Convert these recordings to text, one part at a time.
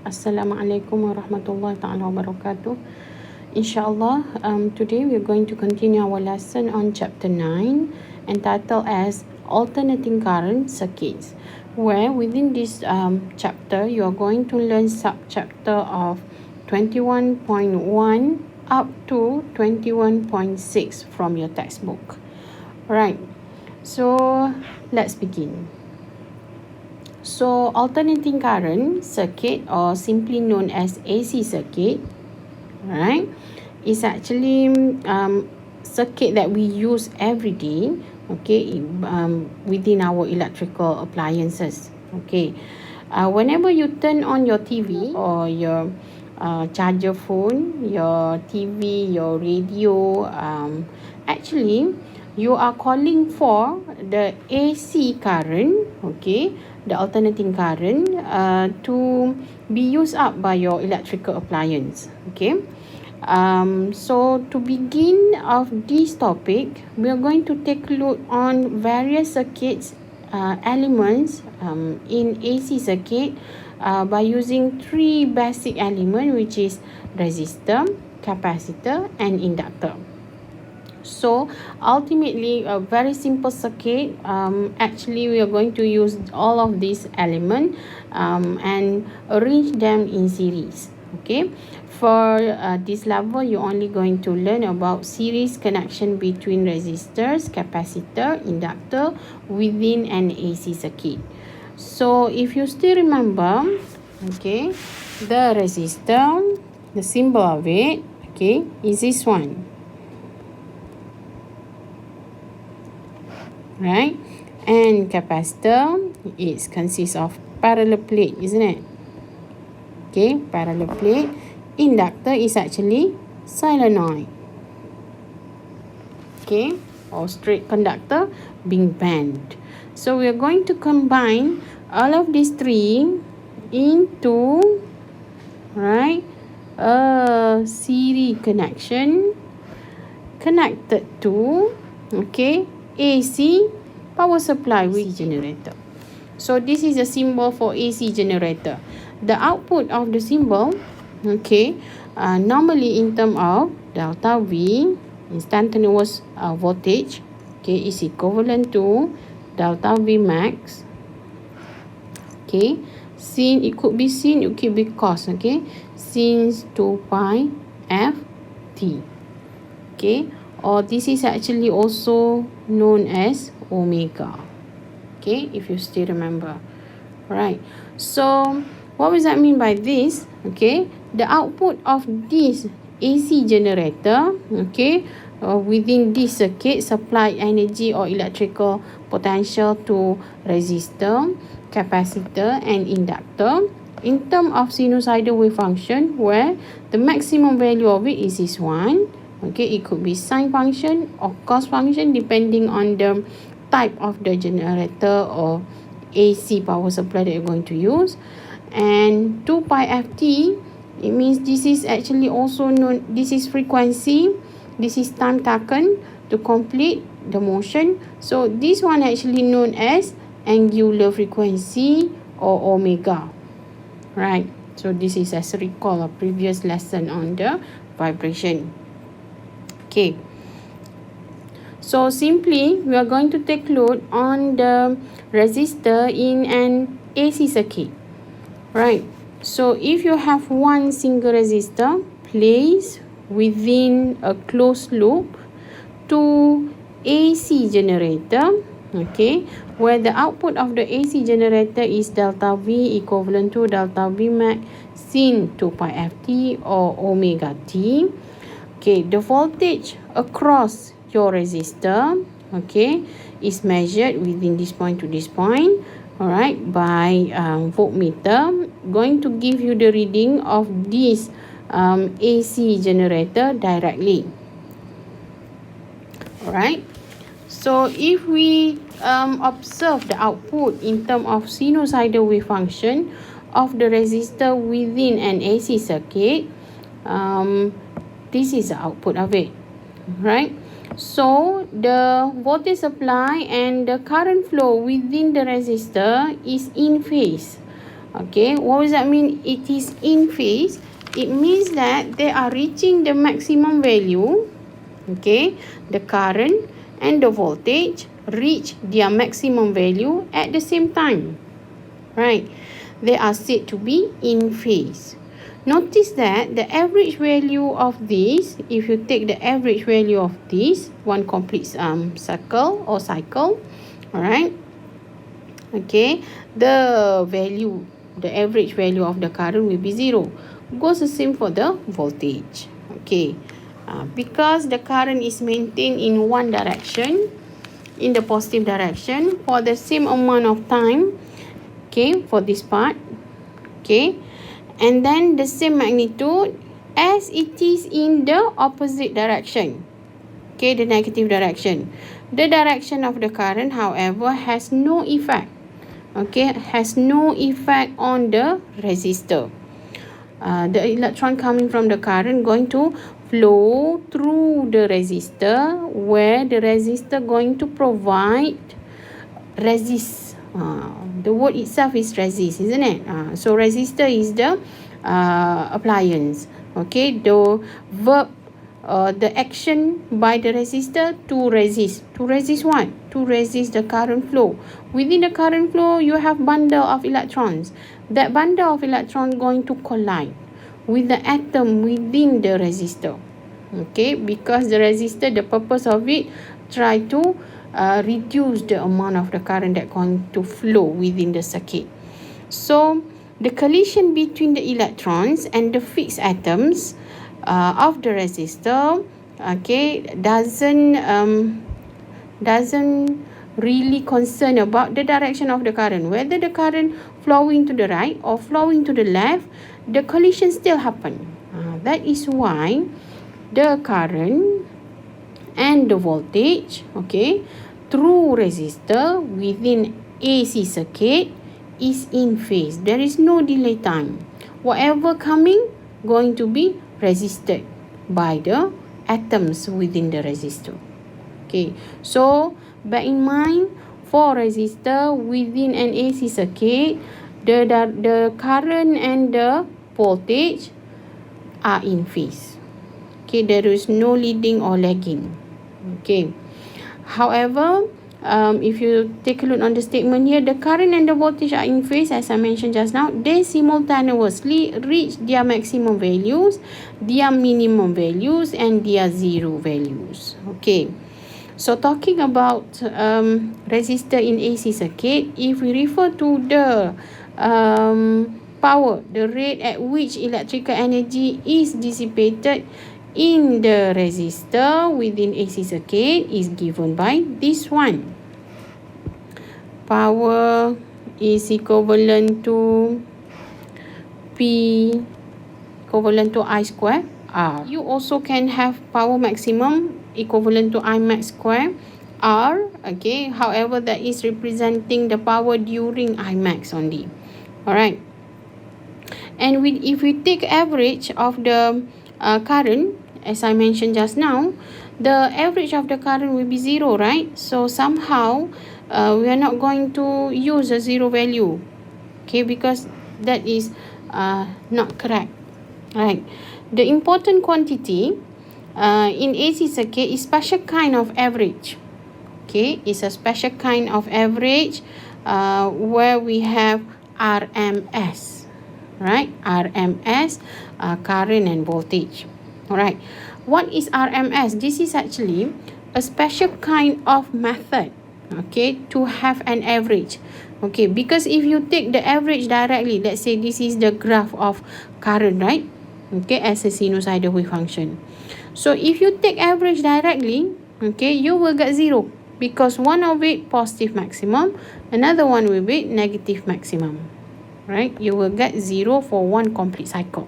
Assalamualaikum warahmatullahi ta'ala wabarakatuh. Inshallah, today we're going to continue our lesson on chapter 9 entitled as Alternating Current Circuits, where within this chapter you are going to learn subchapter of 21.1 up to 21.6 from your textbook. Right, so let's begin. So alternating current circuit, or simply known as AC circuit, right, is actually circuit that we use every day, okay, within our electrical appliances. Okay, whenever you turn on your TV or your charger phone, your TV, your radio, actually you are calling for the AC current, okay, the alternating current to be used up by your electrical appliance. Okay, so to begin of this topic, we are going to take a look on various circuits elements in AC circuit by using three basic elements, which is resistor, capacitor and inductor. So ultimately a very simple circuit. Actually we are going to use all of these elements and arrange them in series. Okay, for this level you're only going to learn about series connection between resistors, capacitor, inductor within an AC circuit. So if you still remember, okay, the resistor, the symbol of it, okay, is this one, right? And capacitor, it consists of parallel plate, isn't it? Okay, parallel plate. Inductor is actually solenoid, okay, or straight conductor being bent. So we are going to combine all of these three into, right, a series connection connected to, okay, AC power supply with generator. So this is a symbol for AC generator. The output of the symbol, okay, normally in terms of delta V, instantaneous voltage, okay, is equivalent to delta V max. Okay, sin, it could be sin, it could be cos, okay, since 2 pi f t. Okay, or this is actually also known as omega. Okay, if you still remember. Right, so what does that mean by this? Okay, the output of this AC generator, okay, within this circuit supply energy or electrical potential to resistor, capacitor and inductor in terms of sinusoidal wave function, where the maximum value of it is this one. Okay, it could be sine function or cos function depending on the type of the generator or AC power supply that you're going to use. And 2 pi ft, it means this is actually also known, this is frequency, this is time taken to complete the motion. So this one actually known as angular frequency or omega. Right, so this is as recall a previous lesson on the vibration. Okay, so simply we are going to take load on the resistor in an AC circuit. Right, so if you have one single resistor placed within a closed loop to AC generator, okay, where the output of the AC generator is delta V equivalent to delta V max sin 2 pi ft or omega t. Okay, the voltage across your resistor, okay, is measured within this point to this point, all right, by voltmeter, going to give you the reading of this AC generator directly. All right, so if we observe the output in terms of sinusoidal wave function of the resistor within an AC circuit, this is the output of it, right? So the voltage supply and the current flow within the resistor is in phase. Okay, what does that mean? It is in phase. It means that they are reaching the maximum value. Okay, the current and the voltage reach their maximum value at the same time. Right, they are said to be in phase. Notice that the average value of this, if you take the average value of this one complete circle or cycle, all right, okay, the average value of the current will be 0. Goes the same for the voltage. Okay, because the current is maintained in one direction, in the positive direction, for the same amount of time, okay, for this part, okay, and then the same magnitude as it is in the opposite direction, okay, the negative direction. The direction of the current, however, has no effect, okay, has no effect on the resistor. The electron coming from the current going to flow through the resistor, where the resistor going to provide resist. The word itself is resist, isn't it? So resistor is the appliance. Okay, the verb, the action by the resistor to resist. To resist what? To resist the current flow. Within the current flow, you have bundle of electrons. That bundle of electrons going to collide with the atom within the resistor. Okay, because the resistor, the purpose of it, try to reduce the amount of the current that going to flow within the circuit. So the collision between the electrons and the fixed atoms of the resistor, okay, doesn't really concern about the direction of the current, whether the current flowing to the right or flowing to the left, the collision still happen. That is why the current and the voltage, okay, through resistor within AC circuit is in phase. There is no delay time. Whatever coming going to be resisted by the atoms within the resistor. Okay, so bear in mind, for resistor within an AC circuit, the current and the voltage are in phase. Okay, there is no leading or lagging. Okay, however, if you take a look on the statement here, the current and the voltage are in phase, as I mentioned just now. They simultaneously reach their maximum values, their minimum values, and their zero values. Okay, so talking about resistor in AC circuit, if we refer to the power, the rate at which electrical energy is dissipated in the resistor within AC circuit is given by this one. Power is equivalent to P equivalent to I square R. You also can have power maximum equivalent to I max square R. Okay, however, that is representing the power during I max only. Alright, and if we take average of the current, as I mentioned just now, the average of the current will be 0, right? So somehow we are not going to use a 0 value, okay, because that is not correct. Right, the important quantity in AC circuit is special kind of average. Okay, it's a special kind of average where we have RMS. Right, RMS, current and voltage. Alright, what is RMS? This is actually a special kind of method, okay, to have an average. Okay, because if you take the average directly, let's say this is the graph of current, right? Okay, as a sinusoidal wave function. So if you take average directly, okay, you will get 0, because one of it positive maximum, another one will be negative maximum. Right, you will get 0 for one complete cycle,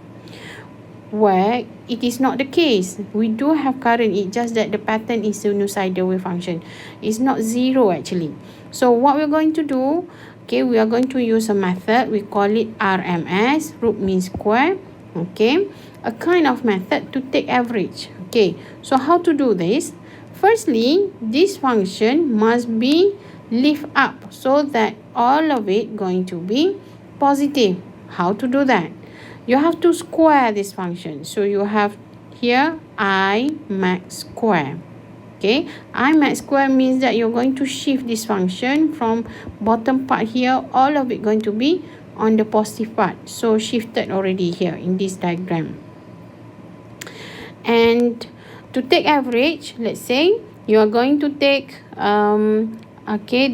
where it is not the case. We do have current, it's just that the pattern is sinusoidal wave function. It's not 0 actually. So what we're going to do, okay, we are going to use a method, we call it RMS, root mean square. Okay, a kind of method to take average. Okay, so how to do this? Firstly, this function must be lift up so that all of it going to be positive. How to do that? You have to square this function. So you have here I max square. Okay, I max square means that you're going to shift this function from bottom part here, all of it going to be on the positive part. So shifted already here in this diagram. And to take average, let's say you are going to take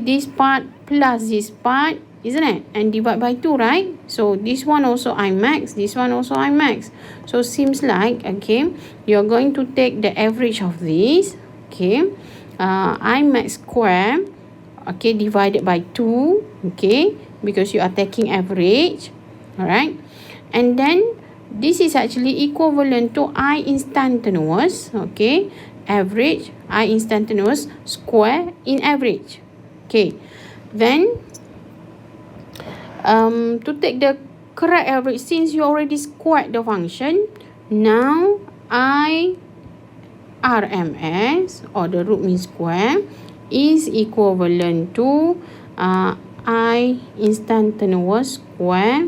this part plus this part, isn't it? And divide by 2, right? So this one also I max, this one also I max. So seems like, okay, you're going to take the average of this, okay, I max square, okay, divided by 2, okay, because you are taking average, all right? And then this is actually equivalent to I instantaneous, okay, average, I instantaneous square in average. Okay, then to take the correct average, since you already squared the function, now I RMS, or the root mean square, is equivalent to I instantaneous square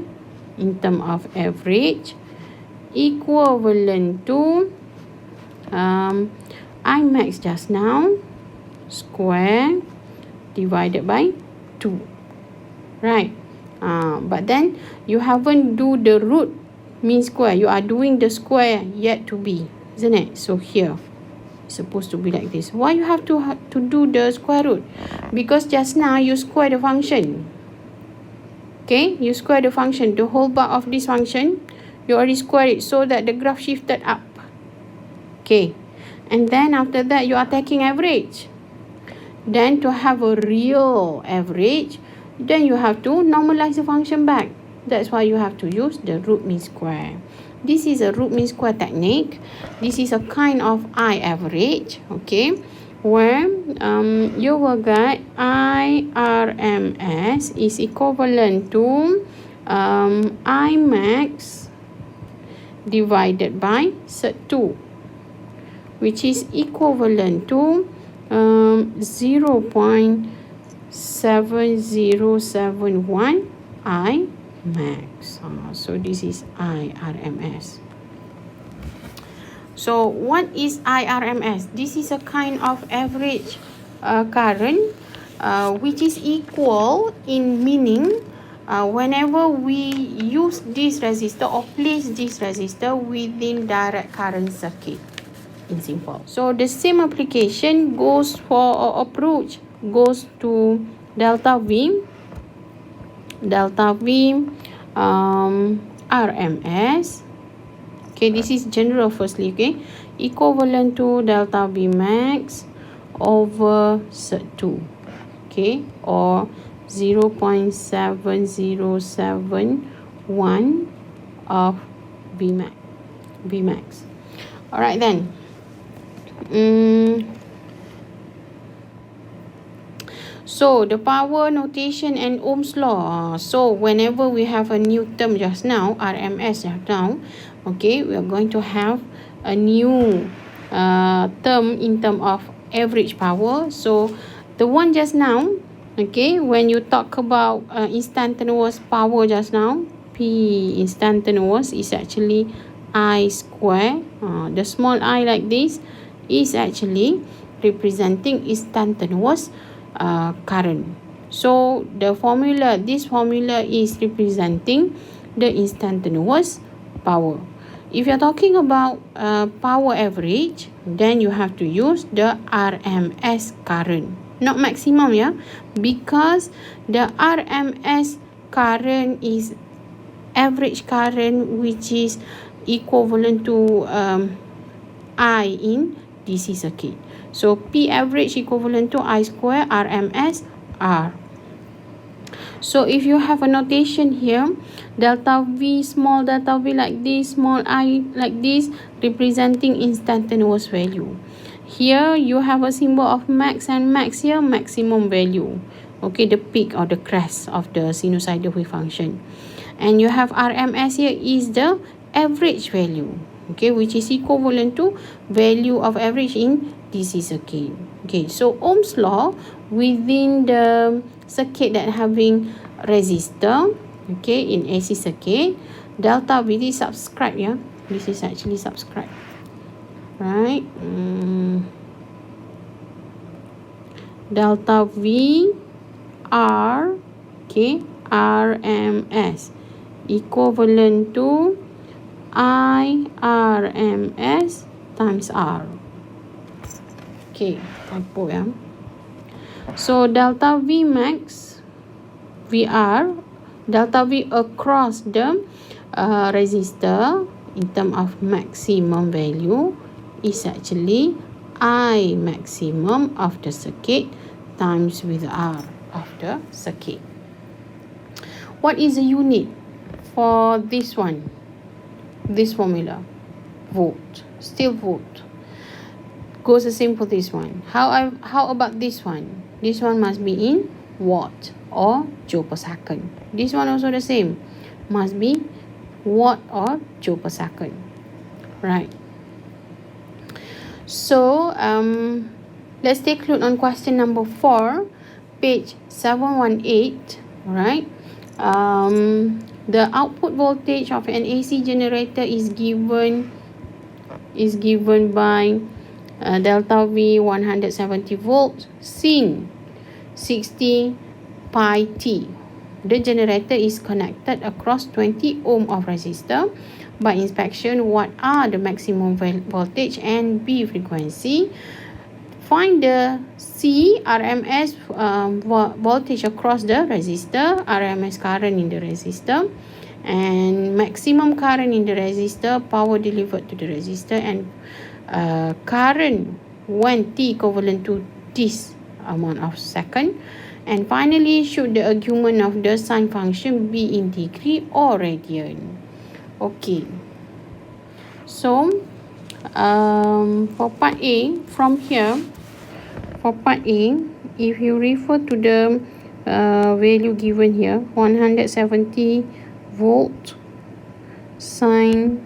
in terms of average, equivalent to I max just now square divided by 2, right? But then you haven't do the root mean square. You are doing the square yet to be, isn't it? So here it's supposed to be like this. Why you have to do the square root? Because just now you square the function. Okay, you square the function, the whole part of this function, you already square it so that the graph shifted up. Okay, and then after that you are taking average. Then to have a real average, then you have to normalize the function back. That's why you have to use the root mean square. This is a root mean square technique. This is a kind of I average, okay, where you will get I RMS is equivalent to I max divided by SET2, which is equivalent to 0.7071 I max. So this is IRMS. So what is IRMS? This is a kind of average current which is equal in meaning whenever we use this resistor or place this resistor within direct current circuit, in simple. So the same application goes for, or approach goes to delta V RMS. Okay, this is general firstly, okay, equivalent to delta V max over SET2, okay, or 0.7071 of V max. All right then. So the power notation and Ohm's law. So whenever we have a new term just now, RMS just now, okay, we are going to have a new term in term of average power. So the one just now, okay, when you talk about instantaneous power just now, P instantaneous is actually I square. The small I like this is actually representing instantaneous current. So the formula, this formula is representing the instantaneous power. If you're talking about power average, then you have to use the RMS current, not maximum, yeah, because the RMS current is average current which is equivalent to I in DC circuit. So P average equivalent to I square RMS R. So if you have a notation here, delta V, small delta V like this, small I like this, representing instantaneous value. Here you have a symbol of max, and max here maximum value, okay, the peak or the crest of the sinusoidal wave function. And you have RMS here is the average value, okay, which is equivalent to value of average in DC circuit. Okay, so Ohm's law within the circuit that having resistor, okay, in AC circuit. Delta V is subscribed, yeah. This is actually subscribed, right? Delta V R, okay, RMS equivalent to I RMS times R. Okay, typo, yeah. So delta V max VR, delta V across the resistor in terms of maximum value is actually I maximum of the circuit times with R of the circuit. What is the unit for this one? This formula, volt, still volt. Goes the same for this one. How about this one? This one must be in watt or joule per second. This one also the same, must be watt or joule per second, right? So let's take a look on question number 4, page 718, right? The output voltage of an AC generator is given by delta V 170 volts sin 60 pi t. The generator is connected across 20 ohm of resistor. By inspection, what are the maximum voltage and B frequency? Find the C RMS voltage across the resistor, RMS current in the resistor, and maximum current in the resistor, power delivered to the resistor, and current when T equivalent to this amount of second. And finally, should the argument of the sine function be in degree or radian? Okay, so for part A, from here, for part A, if you refer to the value given here, 170 volt sine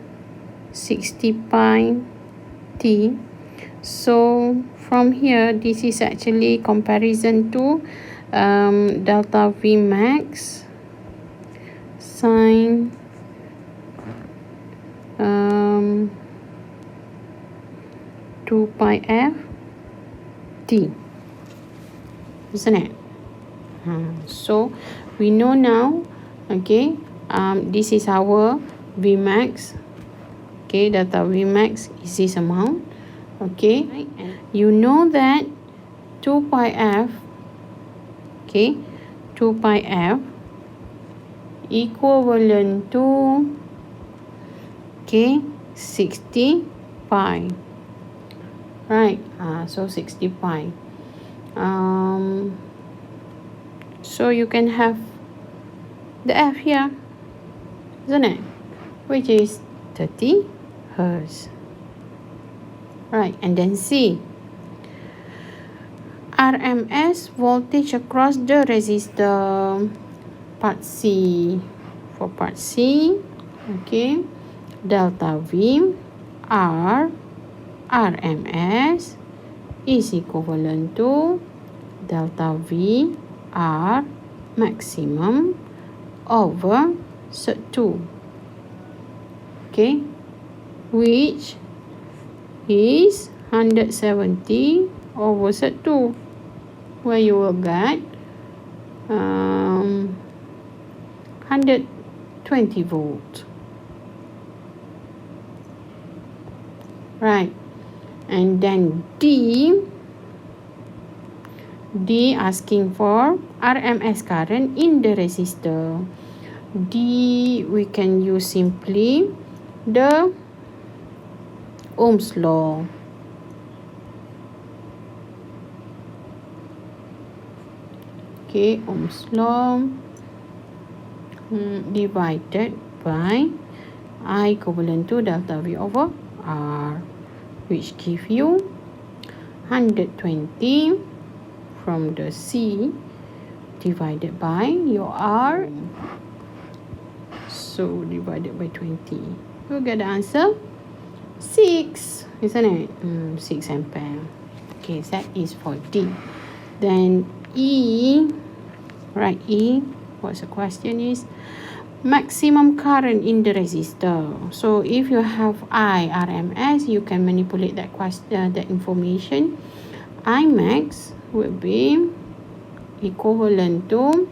60 pi t. So from here, this is actually comparison to delta V max sine 2 pi f t, isn't it? So we know now, okay, this is our V max. Okay, delta V max is this amount. Okay, you know that 2 pi f, okay, 2 pi f equivalent to, okay, 60 pi, right? So 60 pi. So you can have the f here, isn't it? Which is 30 hertz. Right, and then C, RMS voltage across the resistor. Part C, for part C, okay, delta V R RMS is equivalent to delta V R maximum over sub 2, okay, which is 170 over sub 2, where you will get 120 volt, right? And then D asking for RMS current in the resistor. D, we can use simply the Ohms law. Okay, Ohms law divided by I equivalent to delta V over R, which give you 120 from the C divided by your R. So divided by 20, you'll get the answer 6, isn't it? 6 ampere. Okay, that is for D. Then E, right? E, what's the question is, maximum current in the resistor. So if you have I RMS, you can manipulate that that information. I max will be equivalent to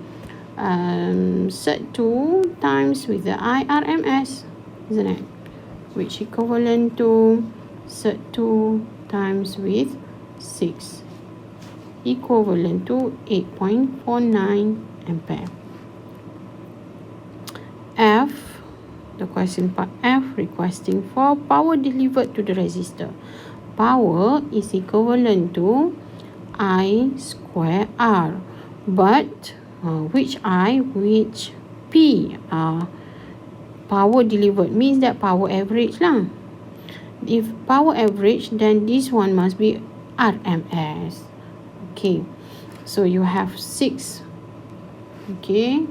Z2 times with the I RMS, isn't it? Which equivalent to Z2 times with 6, equivalent to 8.49 ampere. F, the question part F, requesting for power delivered to the resistor. Power is equivalent to I square R, but which I, which P are power delivered, means that power average lah. If power average, then this one must be RMS. Okay, so you have 6, okay,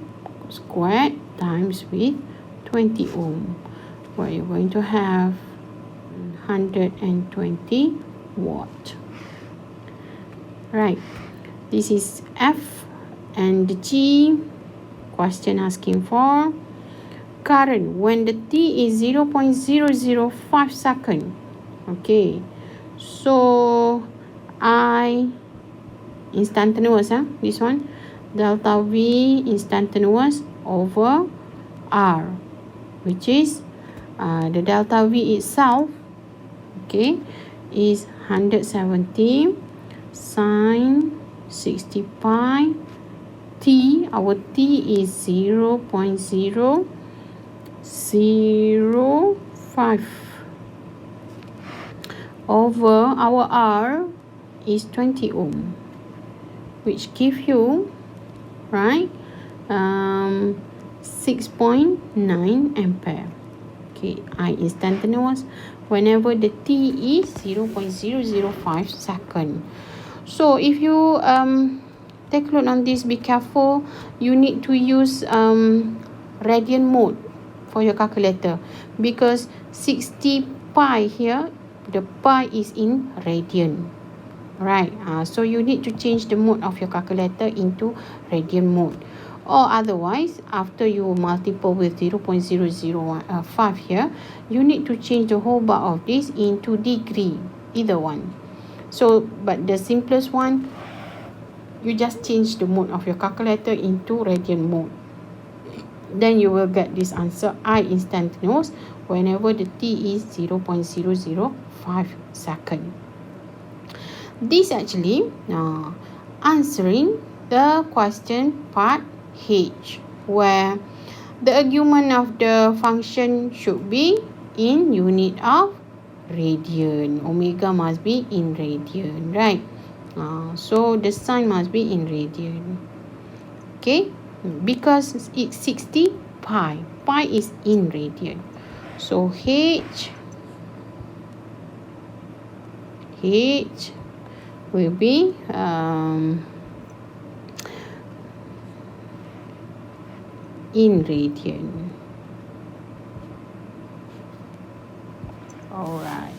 squared times with 20 ohm, where you're going to have 120 watt. Right, this is F. And the G, question asking for current when the T is 0.005 second. Okay, so I instantaneous, this one, delta V instantaneous over R, which is the delta V itself, okay, is 170 sine 60 pi T. Our T is 0.005 over our R is 20 ohm, which give you, right, 6.9 ampere. Okay, I instantaneous whenever the T is 0.005 second. So if you take a look on this, be careful. You need to use radian mode for your calculator, because 60 pi here, the pi is in radian, right? So you need to change the mode of your calculator into radian mode, or otherwise after you multiple with 0.005 here, you need to change the whole bar of this into degree, either one. So but the simplest one, you just change the mode of your calculator into radian mode, then you will get this answer, I instantaneous whenever the T is 0.005 second. This actually answering the question part H, where the argument of the function should be in unit of radian. Omega must be in radian, right? So the sign must be in radian. Okay, because it's 60 pi. Pi is in radian. So H will be in radian. Alright.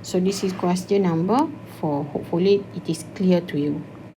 So this is question number 4. Hopefully it is clear to you.